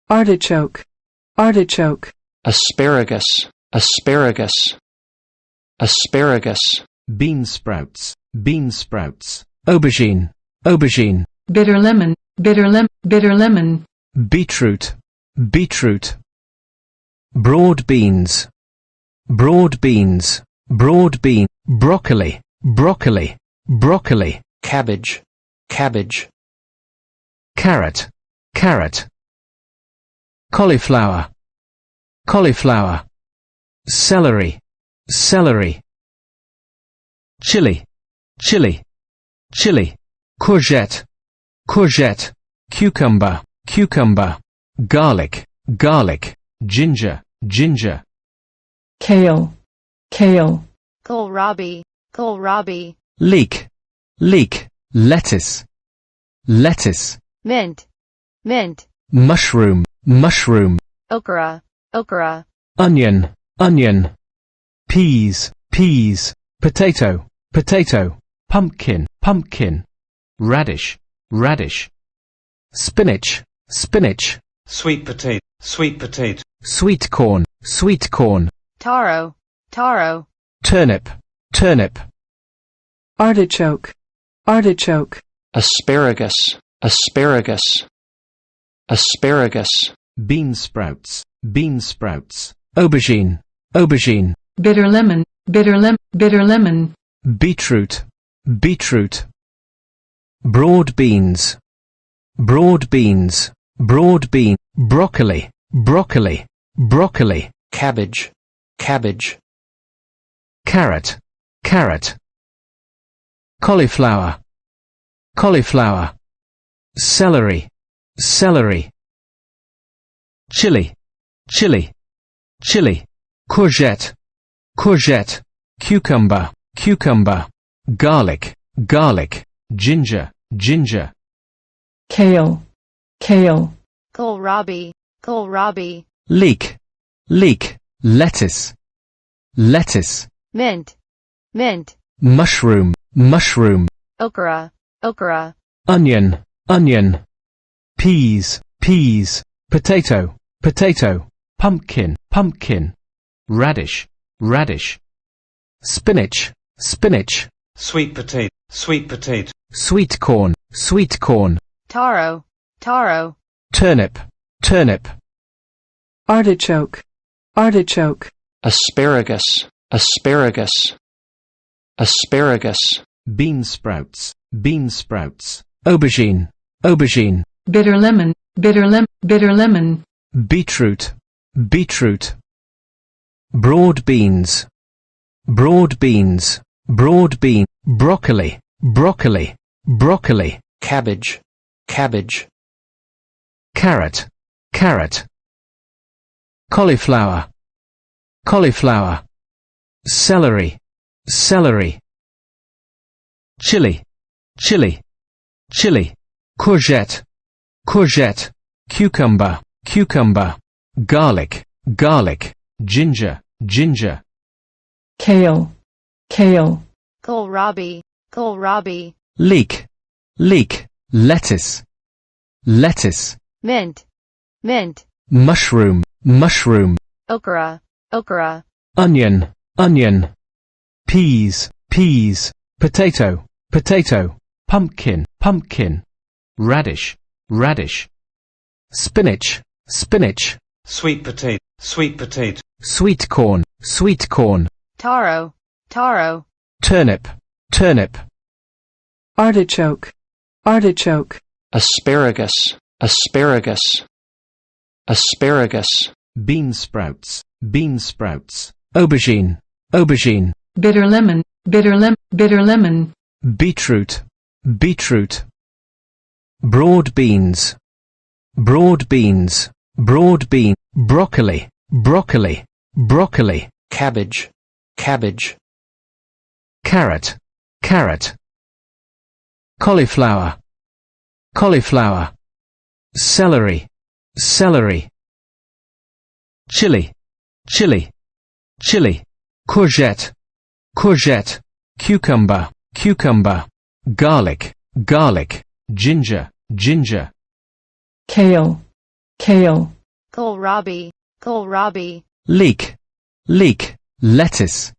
artichoke, artichoke. asparagus, asparagus, asparagus. Bean sprouts, bean sprouts. Aubergine, aubergine. Bitter lemon, bitter lemon, bitter lemon. Beetroot, beetroot. Broad beans, broad beans, broad bean. Broccoli, broccoli, broccoli. Cabbage, cabbage. Carrot, carrot. Cauliflower, cauliflower. Celery, celery. Chili, chili, chili. Courgette, courgette. Cucumber, cucumber. Garlic, garlic. Ginger, ginger. Kale, kale. kohlrabi, kohlrabi. Leek, leek. Lettuce, lettuce. Mint, mint. Mushroom, mushroom. okra, okra. Onion, onion. Peas, peas. Potato, potato. Pumpkin, pumpkin. Radish, radish. Spinach, spinach. Sweet potato, sweet potato. Sweet corn, sweet corn. taro, taro. Turnip, turnip. Artichoke, artichoke. Asparagus, asparagus, asparagus. Bean sprouts, bean sprouts. Aubergine, aubergine. Bitter lemon, bitter lemon, bitter lemon. Beetroot, beetroot. Broad beans, broad beans, broad bean. Broccoli, broccoli, broccoli. Cabbage, cabbage. Carrot, carrot. Cauliflower, cauliflower. Celery, celery. Chili, chili, chili. Courgette, courgette. Cucumber, cucumber. Garlic, garlic. Ginger, ginger. Kale, kale. kohlrabi, kohlrabi. Leek, leek. Lettuce, lettuce. Mint, mint. Mushroom, mushroom. okra, okra. Onion, onion. Peas, peas. Potato, potato. Pumpkin, pumpkin. Radish, radish. Spinach, spinach. Sweet potato, sweet potato. Sweet corn, sweet corn. taro, taro. Turnip, turnip. Artichoke, artichoke. Asparagus, asparagus, asparagus. Bean sprouts, bean sprouts. Aubergine, aubergine. Bitter lemon, bitter lemon, bitter lemon. Beetroot, beetroot. Broad beans, broad beans, broad bean. Broccoli, broccoli, broccoli. Cabbage, cabbage. Carrot, carrot. Cauliflower, cauliflower. Celery, celery. Chili, chili, chili. Courgette, courgette. Cucumber, cucumber. Garlic, garlic. Ginger, ginger. Kale, kale. kohlrabi, kohlrabi. Leek, leek. Lettuce, lettuce. Mint, mint. Mushroom, mushroom. okra, okra. Onion, onion. Peas, peas. Potato, potato. Pumpkin, pumpkin. Radish, radish. Spinach, spinach. Sweet potato, sweet potato. Sweet corn, sweet corn. taro, taro. Turnip, turnip. Artichoke, artichoke. Asparagus, asparagus, asparagus. Bean sprouts, bean sprouts. Aubergine, aubergine. Bitter lemon, bitter lemon, bitter lemon. Beetroot, beetroot. Broad beans, broad beans, broad bean. Broccoli, broccoli, broccoli. Cabbage, cabbage. Carrot, carrot. Cauliflower, cauliflower. Celery, celery. Chili, chili, chili. Courgette, courgette. Cucumber, cucumber. Garlic, garlic. Ginger, ginger. Kale, kale. kohlrabi, kohlrabi. leek, leek, lettuce,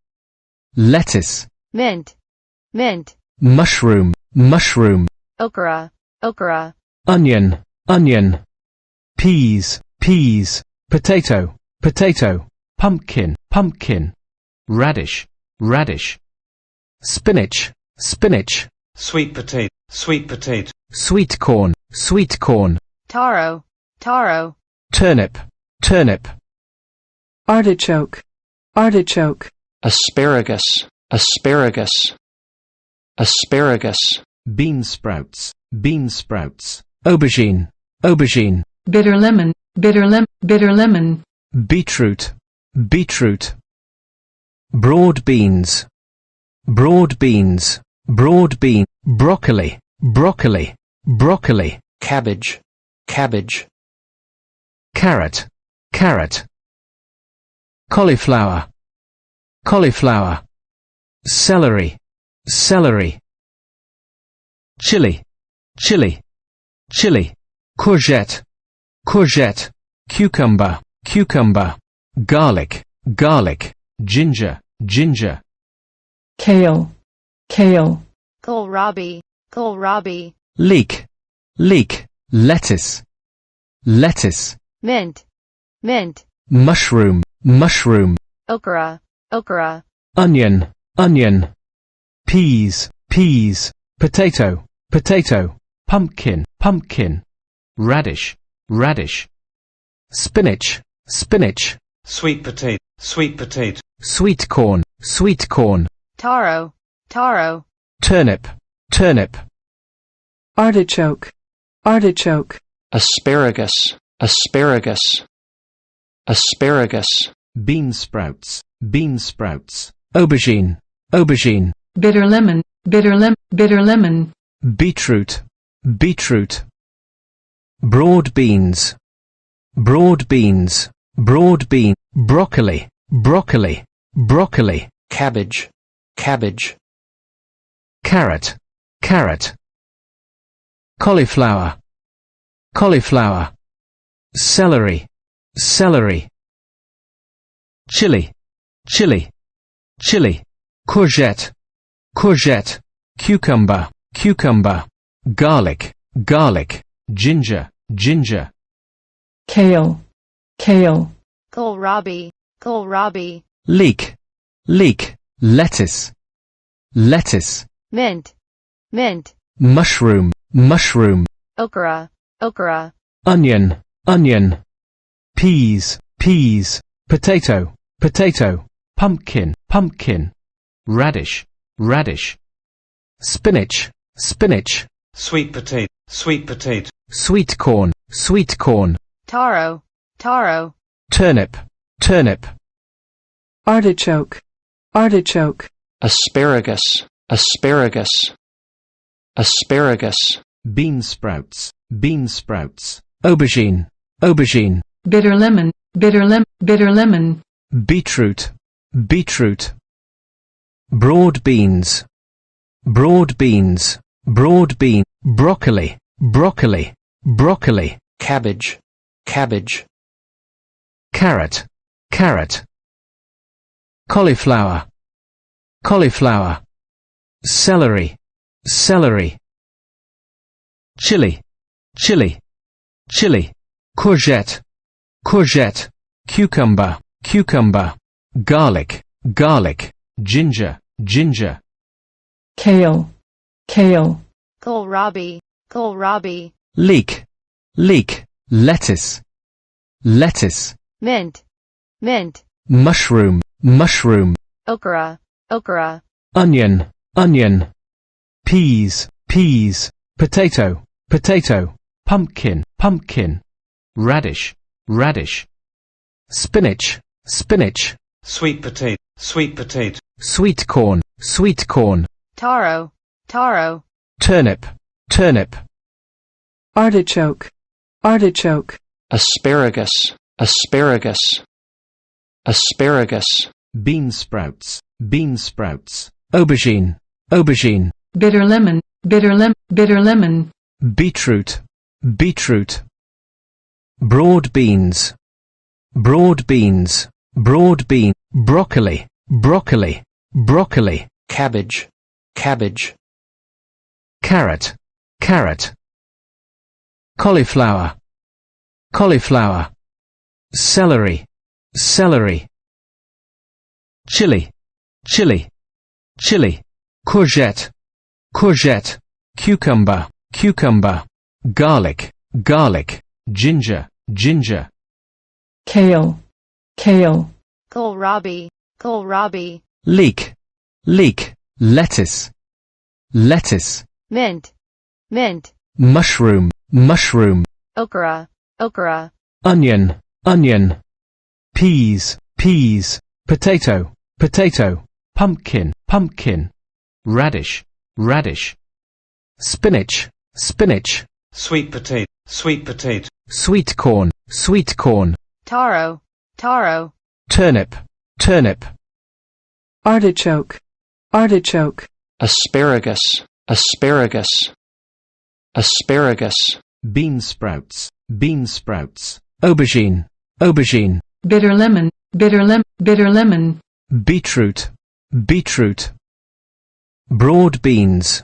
lettuce, Mint, mint. mushroom, mushroom, Okra, okra. onion, onion, peas, peas, potato, potato, pumpkin, pumpkin, radish, radish, spinach, spinach, Sweet potato, sweet potato. sweet corn, sweet corn, Taro, taro. turnip, turnip, artichoke, artichoke, Asparagus, asparagus. Asparagus. bean sprouts, bean sprouts, aubergine, aubergine, bitter lemon, bitter lemon, beetroot, beetroot, broad beans, broad beans, broad bean, broccoli, broccoli, broccoli, Cabbage, cabbage. carrot, carrot, cauliflower, cauliflower, celery, celery, chili, chili, chili, courgette, courgette, cucumber, cucumber, garlic, garlic, ginger, ginger, kale, kale, Kohlrabi, kohlrabi. leek, leek, lettuce, lettuce, Mint, mint. mushroom, mushroom, Okra, okra. onion, onion, peas, peas, potato, potato, pumpkin, pumpkin, radish, radish, spinach, spinach, Sweet potato, sweet potato. sweet corn, sweet corn, Taro, taro. turnip, turnip, artichoke, artichoke, Asparagus, asparagus. Asparagus. bean sprouts, bean sprouts, aubergine, aubergine, bitter lemon, bitter lemon, beetroot, beetroot, broad beans, broad beans, broad bean, broccoli, broccoli, broccoli, Cabbage, cabbage. carrot, carrot, cauliflower, cauliflower, celery, celery, chili, chili, chili, courgette, courgette, cucumber, cucumber, garlic, garlic, ginger, ginger, kale, kale, Kohlrabi, kohlrabi. leek, leek, lettuce, lettuce, Mint, mint. mushroom, mushroom, Okra, okra. onion, onion, peas, peas, potato, potato, pumpkin, pumpkin, radish, radish, spinach, spinach, Sweet potato, sweet potato. sweet corn, Taro, taro. turnip, turnip, artichoke, artichoke, Asparagus, asparagus. Asparagus. bean sprouts, aubergine, aubergine, bitter lemon, bitter lemon, beetroot, beetroot, broad beans, broad beans, broad bean, broccoli, broccoli, broccoli, Cabbage, cabbage. carrot, carrot, cauliflower, cauliflower, celery, celery, chili, chili, chili, courgette, courgette, cucumber, cucumber, garlic, garlic, ginger, ginger, kale, kale, Kohlrabi, kohlrabi. leek, leek, lettuce, lettuce, Mint, mint. mushroom, mushroom, Okra, okra. onion, onion, peas, peas, potato, potato, pumpkin, pumpkin, radish, radish, spinach, spinach, Sweet potato, sweet potato. sweet corn, Taro, taro. turnip, turnip, artichoke, artichoke, Asparagus, asparagus. Asparagus. bean sprouts, aubergine, aubergine, bitter lemon, bitter lemon, beetroot, beetroot, broad beans, broad beans, broad bean, broccoli, broccoli, broccoli, cabbage, cabbage, carrot, carrot, cauliflower, cauliflower, celery, celery, chili, chili, chili, courgette, courgette, cucumber, cucumber, garlic, garlic, ginger, ginger, kale, kale, kohlrabi, kohlrabi, leek, leek, lettuce, lettuce, mint, mint, mushroom, mushroom, okra, okra, onion, onion, peas, peas, potato, potato, pumpkin, pumpkin, radish, radish, spinach, spinach, sweet potato, sweet potato, sweet corn, sweet corn, taro, taro, turnip, turnip, artichoke, artichoke, asparagus, asparagus, asparagus, bean sprouts, bean sprouts, aubergine, aubergine, bitter lemon, bitter lemon, beetroot, beetroot, broad beans,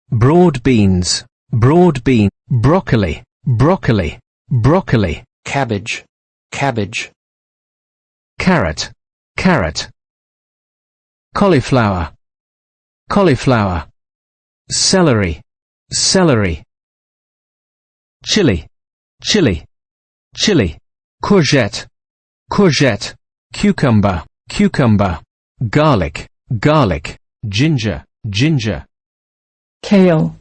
broad beans, broad bean, broccoli, broccoli, broccoli, cabbage, cabbage, carrot, carrot, cauliflower, cauliflower, celery, celery, chili, chili, chili, courgette, courgette, cucumber, cucumber, garlic, garlic, ginger, ginger, kale,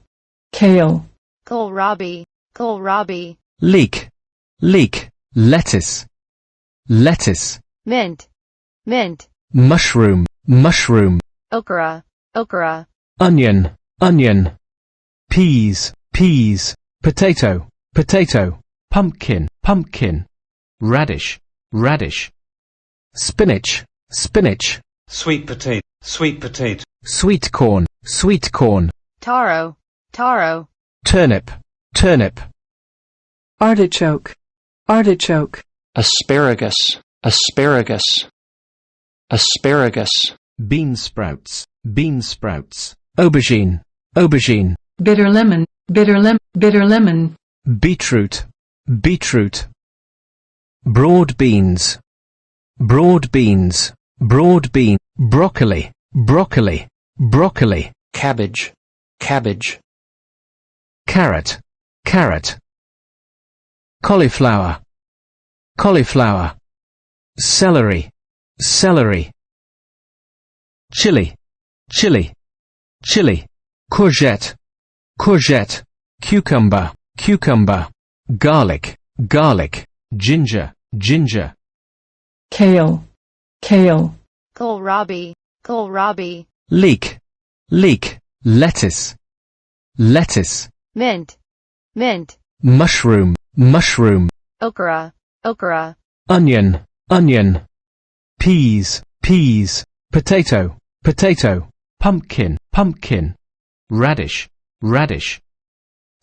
kale, kohlrabi, kohlrabi, leek, leek, lettuce, lettuce, mint, mint, mushroom, mushroom, okra, okra, onion, onion, peas, peas, potato, potato, pumpkin, pumpkin, radish, radish, spinach, spinach, sweet potato, sweet potato, sweet corn, sweet corn, taro, taro, turnip, turnip, artichoke, artichoke, asparagus, asparagus, asparagus, bean sprouts, aubergine, aubergine, bitter lemon, bitter lemon, beetroot, beetroot, broad beans, broad beans, broad bean, broccoli, broccoli, broccoli, cabbage, cabbage, carrot, carrot, cauliflower, cauliflower, celery, celery, chili, chili, chili, courgette, courgette, cucumber, cucumber, garlic, garlic, ginger, ginger, kale, kale, kohlrabi, kohlrabi, leek, leek, lettuce, lettuce, mint, mint, mushroom, mushroom, okra, okra, onion, onion, peas, peas, potato, potato, pumpkin, pumpkin, radish, radish,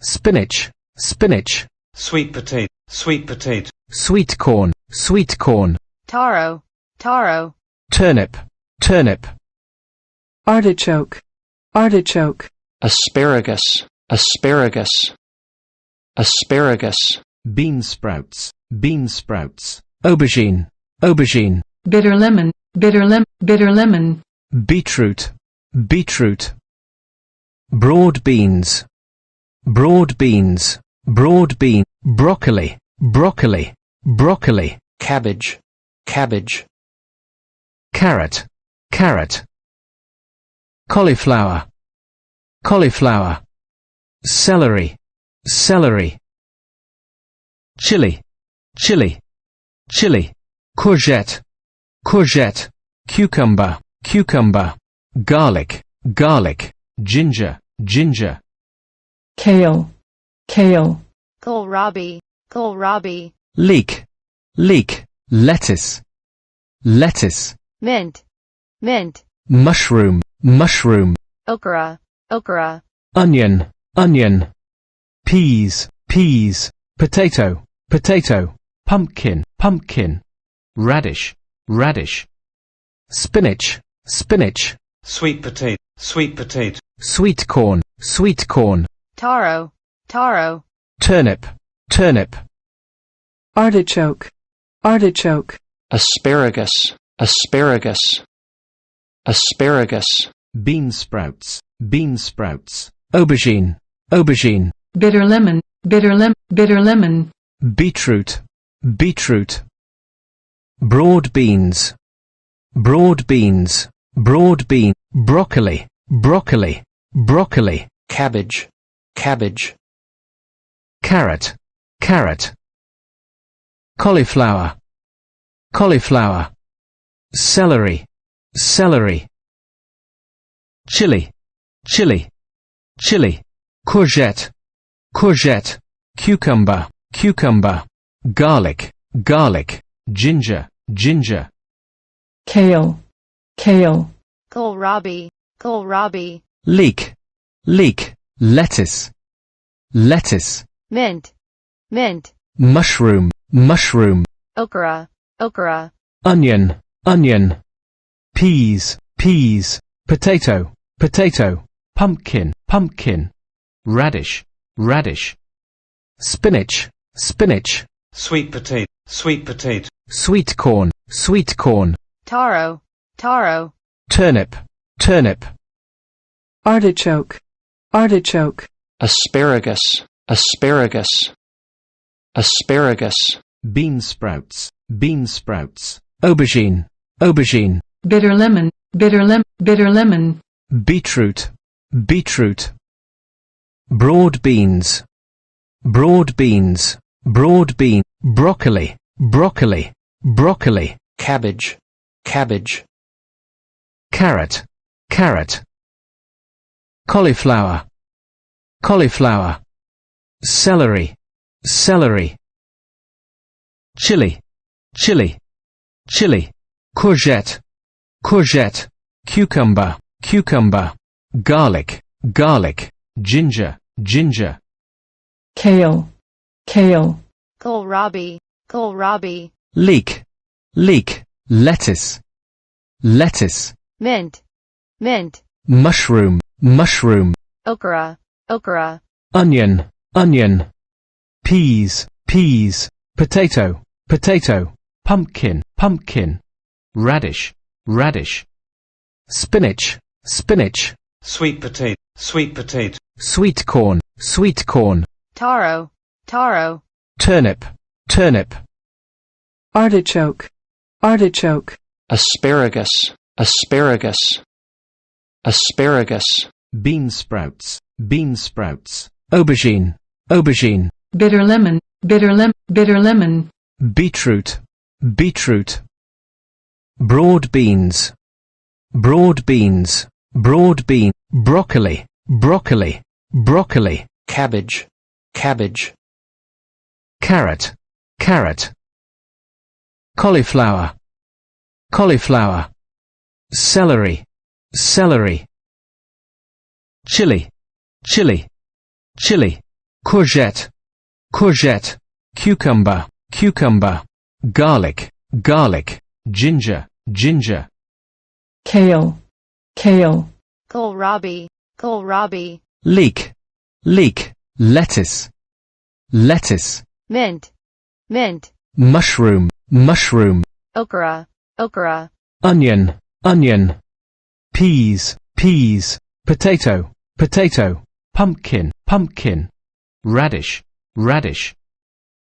spinach, spinach, sweet potato, sweet potato, sweet corn, taro, taro, turnip, turnip, artichoke, artichoke, asparagus, asparagus, asparagus, bean sprouts, aubergine, aubergine, bitter lemon, bitter lemon, beetroot, beetroot, broad beans, broad beans, broad bean, broccoli, broccoli, broccoli, cabbage, cabbage, carrot, carrot, cauliflower, cauliflower, celery, celery, chili, chili, chili, courgette, courgette, cucumber, cucumber, garlic, garlic, ginger, ginger, kale, kale, kohlrabi, kohlrabi, leek, leek, lettuce, lettuce, mint, mint, mushroom, mushroom, okra, okra, onion, onion, peas, peas, potato, potato, pumpkin, pumpkin, radish, radish. Spinach, spinach. Sweet potato, sweet potato. Sweet corn, sweet corn. taro, taro, Turnip, turnip. artichoke, artichoke, Asparagus, asparagus. Asparagus. Bean sprouts, bean sprouts. Aubergine, aubergine. bitter lemon, bitter lemon, Beetroot, beetroot. Broad beans, broad beans. Broad bean. Broccoli, broccoli, broccoli. Cabbage, cabbage. Carrot, carrot. Cauliflower, cauliflower. Celery, celery. Chili, chili, chili. Courgette, courgette. Cucumber, cucumber. Garlic, garlic. Ginger, ginger. kale, kale, kohlrabi, kohlrabi, Leek, leek. Lettuce, lettuce. mint, mint, Mushroom, mushroom. okra, okra, Onion, onion. Peas, peas. Potato, potato. Pumpkin, pumpkin. Radish, radish. Spinach, spinach. Sweet potato, sweet potato. Sweet corn, sweet corn. taro, taro, Turnip, turnip. artichoke, artichoke, Asparagus, asparagus. Asparagus. Bean sprouts, bean sprouts. Aubergine, aubergine. bitter lemon, bitter lemon, Beetroot, beetroot. Broad beans, broad beans. Broad bean. Broccoli, broccoli, broccoli. Cabbage, cabbage. Carrot, carrot. Cauliflower, cauliflower. Celery, celery. Chili, chili, chili. Courgette, courgette. Cucumber, cucumber. Garlic, garlic. Ginger, ginger. kale, kale, kohlrabi, kohlrabi, Leek, leek. Lettuce, lettuce. mint, mint, Mushroom, mushroom. okra, okra, Onion, onion. Peas, peas. Potato, potato. Pumpkin, pumpkin. Radish, radish. Spinach, spinach. Sweet potato, sweet potato. Sweet corn, sweet corn. taro, taro, Turnip, turnip. artichoke, artichoke, Asparagus, asparagus. Asparagus. Bean sprouts, bean sprouts. Aubergine, aubergine. bitter lemon, bitter lemon, Beetroot, beetroot. Broad beans, broad beans. Broad bean. Broccoli, broccoli, broccoli. Cabbage, cabbage. Carrot, carrot. Cauliflower, cauliflower. Celery, celery. Chili, chili, chili. Courgette, courgette. Cucumber, cucumber. Garlic, garlic. Ginger, ginger. kale, kale, kohlrabi, kohlrabi, Leek, leek. Lettuce, lettuce. mint, mint, Mushroom, mushroom. okra, okra, Onion, onion. Peas, peas. Potato, potato. Pumpkin, pumpkin. Radish, radish.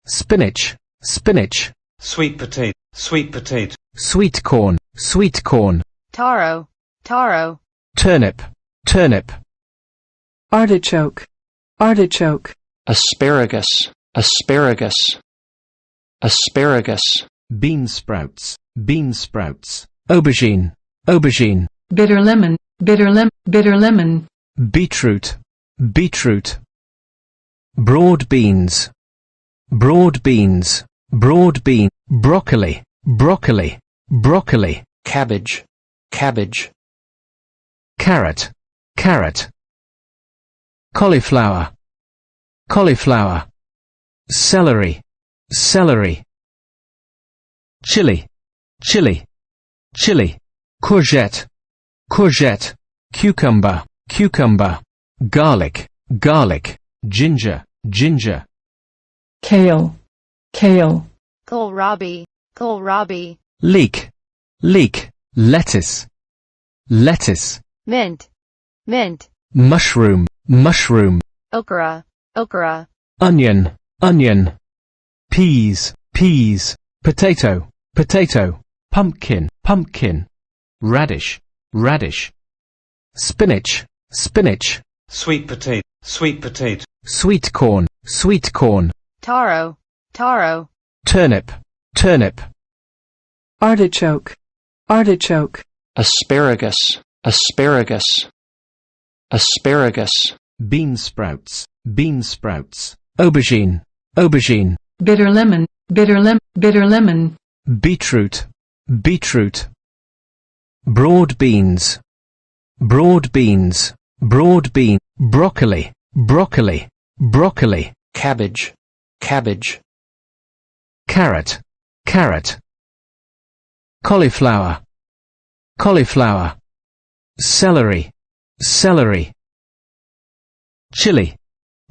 Spinach, spinach. Sweet potato, sweet potato. Sweet corn, sweet corn. taro, taro, Turnip, turnip. artichoke, artichoke, Asparagus, asparagus. Asparagus. Bean sprouts, bean sprouts. Aubergine, aubergine. bitter lemon, bitter lemon, Beetroot, beetroot. Broad beans, broad beans. Broad bean. Broccoli, broccoli, broccoli. Cabbage, cabbage. Carrot, carrot. Cauliflower, cauliflower. Celery, celery. chili, chili, chili. Courgette, courgette. Cucumber, cucumber. Garlic, garlic. Ginger, ginger. kale, kale, kohlrabi, kohlrabi. Leek, leek. Lettuce, lettuce. Mint, mint. Mushroom, mushroom. Okra, okra. Onion, onion. Peas, peas. Potato, potato. Pumpkin, pumpkin. Radish, radish. Spinach, spinach. Sweet potato, sweet potato. Sweet corn, sweet corn. Taro, taro. Turnip, turnip. artichoke, artichoke, Asparagus, asparagus. Asparagus. Bean sprouts, bean sprouts. Aubergine, aubergine. bitter lemon, bitter lemon, Beetroot, beetroot. Broad beans, broad beans. Broad bean. Broccoli, broccoli, broccoli. Cabbage, cabbage. Carrot, carrot. Cauliflower, cauliflower. Celery, celery. Chili,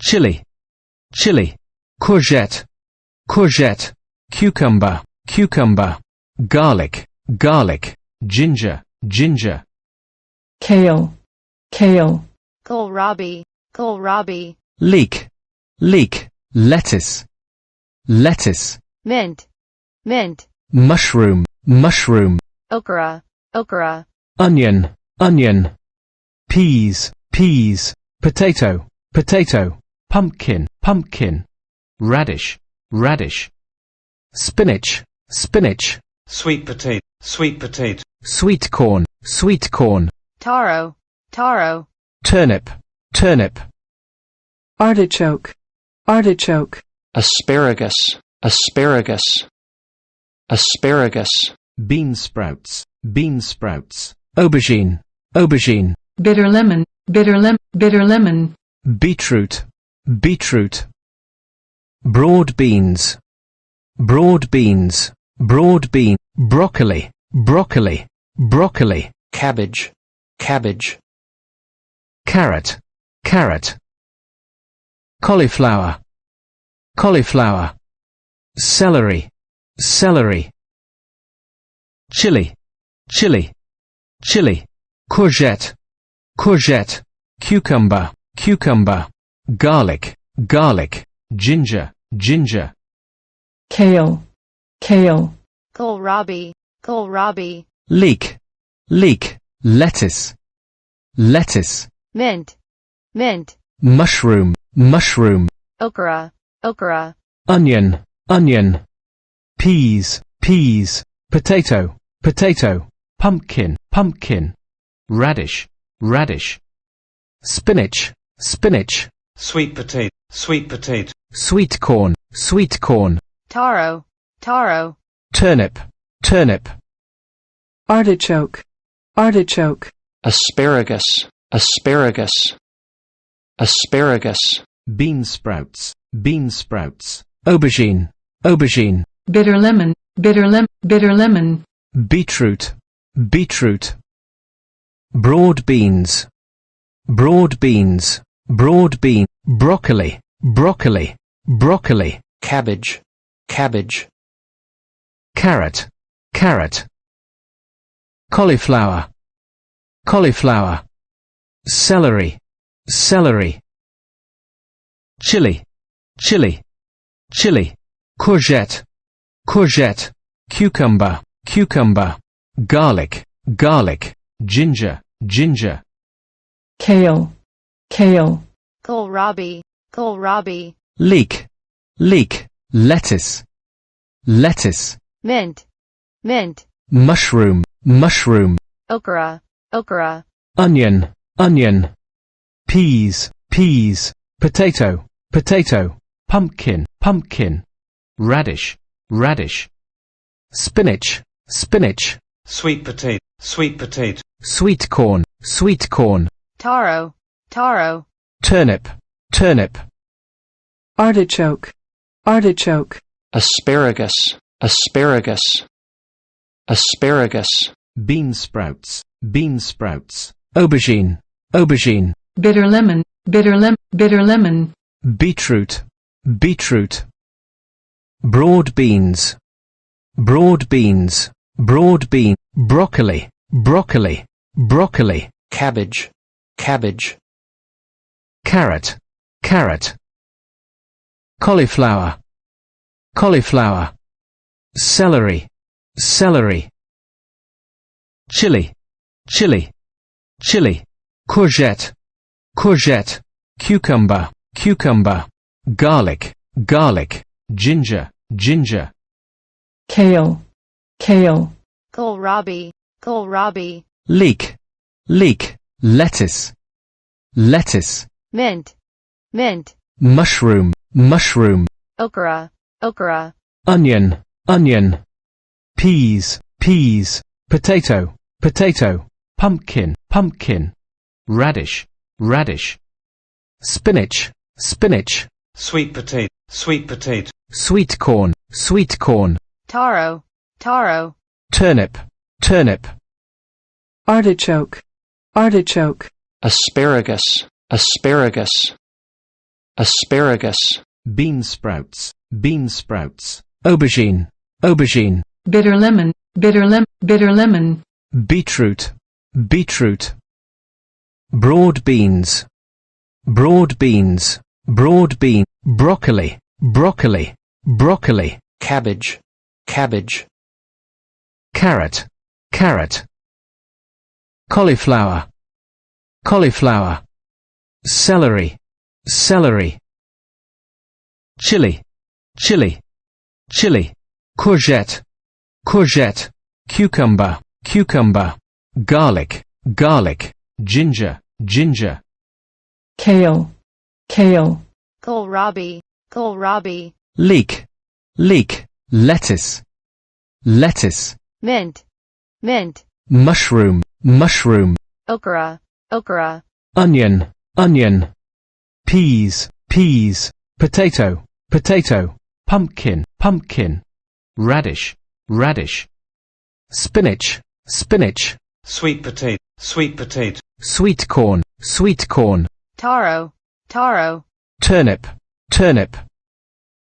chili, chili. Courgette, courgette. Cucumber, cucumber. Garlic, garlic. Ginger, ginger. kale, kale, Kohlrabi, kohlrabi. Leek, leek. Lettuce, lettuce. Mint, mint. Mushroom, mushroom. Okra, okra. Onion, onion. Peas, peas. Potato, potato. Pumpkin, pumpkin. Radish, radish. Spinach, spinach. Sweet potato, sweet potato. Sweet corn, sweet corn. Taro, taro. Turnip, turnip. artichoke, artichoke, Asparagus, asparagus. Asparagus. Bean sprouts, bean sprouts. Aubergine, aubergine. bitter lemon, bitter lemon, Beetroot, beetroot. Broad beans, broad beans. Broad bean. Broccoli, broccoli, broccoli. Cabbage, cabbage. Carrot, carrot. Cauliflower, cauliflower. Celery, celery. Chili, chili, chili. Courgette, courgette. Cucumber, cucumber. Garlic, garlic. Ginger, ginger. kale, kale, Kohlrabi, kohlrabi. Leek, leek. Lettuce, lettuce. Mint, mint. Mushroom, mushroom. Okra, okra. Onion, onion. Peas, peas. Potato, potato. Pumpkin, pumpkin. Radish, radish. Spinach, spinach. Sweet potato, sweet potato. Sweet corn, sweet corn. Taro, taro. Turnip, turnip. artichoke, artichoke, Asparagus, asparagus. Asparagus. Bean sprouts, bean sprouts. Aubergine, aubergine. bitter lemon, bitter lemon, Beetroot, beetroot. Broad beans, broad beans. Broad bean. Broccoli, broccoli, broccoli. Cabbage, cabbage. Carrot, carrot. Cauliflower, cauliflower. Celery, celery. Chili, chili, chili. Courgette, courgette. Cucumber, cucumber. Garlic, garlic. Ginger, ginger. kale, kale, Kohlrabi, kohlrabi. Leek, leek. Lettuce, lettuce. Mint, mint. Mushroom, mushroom. Okra, okra. Onion, onion. Peas, peas. Potato, potato. Pumpkin, pumpkin. Radish, radish. Spinach, spinach. Sweet potato, sweet potato. Sweet corn, sweet corn. Taro, taro. Turnip, turnip. artichoke, artichoke, Asparagus, asparagus. asparagus, bean sprouts, bean sprouts, aubergine, aubergine, bitter lemon, bitter lemon, beetroot, beetroot, broad beans, broad beans, broad bean, broccoli, broccoli, broccoli, cabbage, cabbage, carrot, carrot, cauliflower, cauliflower, celery, celery, chili, chili, chili, courgette, courgette, cucumber, cucumber, garlic, garlic, ginger, ginger, kale, kale, kohlrabi, kohlrabi, leek, leek, lettuce, lettuce, mint, mint, mushroom, mushroom, okra, okra, onion, onion, peas, peas, potato, potato, pumpkin, pumpkin, radish, radish, spinach, spinach, sweet potato, sweet potato, sweet corn, sweet corn, taro, taro, turnip, turnip, artichoke, artichoke, asparagus, asparagus, asparagus, bean sprouts, bean sprouts, aubergine, aubergine, bitter lemon, bitter lemon, beetroot, beetroot, broad beans, broad beans, broad bean, broccoli, broccoli, broccoli, cabbage, cabbage, carrot, carrot, cauliflower, cauliflower, celery, celery, chili, chili, chili, courgette, courgette, cucumber, cucumber, garlic, garlic, ginger, ginger, kale, kale, kohlrabi, kohlrabi, leek, leek, lettuce, lettuce, mint, mint, mushroom, mushroom, okra, okra, onion, onion, peas, peas, potato, potato, pumpkin, pumpkin, radish, radish, spinach, spinach, sweet potato, sweet potato, sweet corn, taro, taro, turnip, turnip,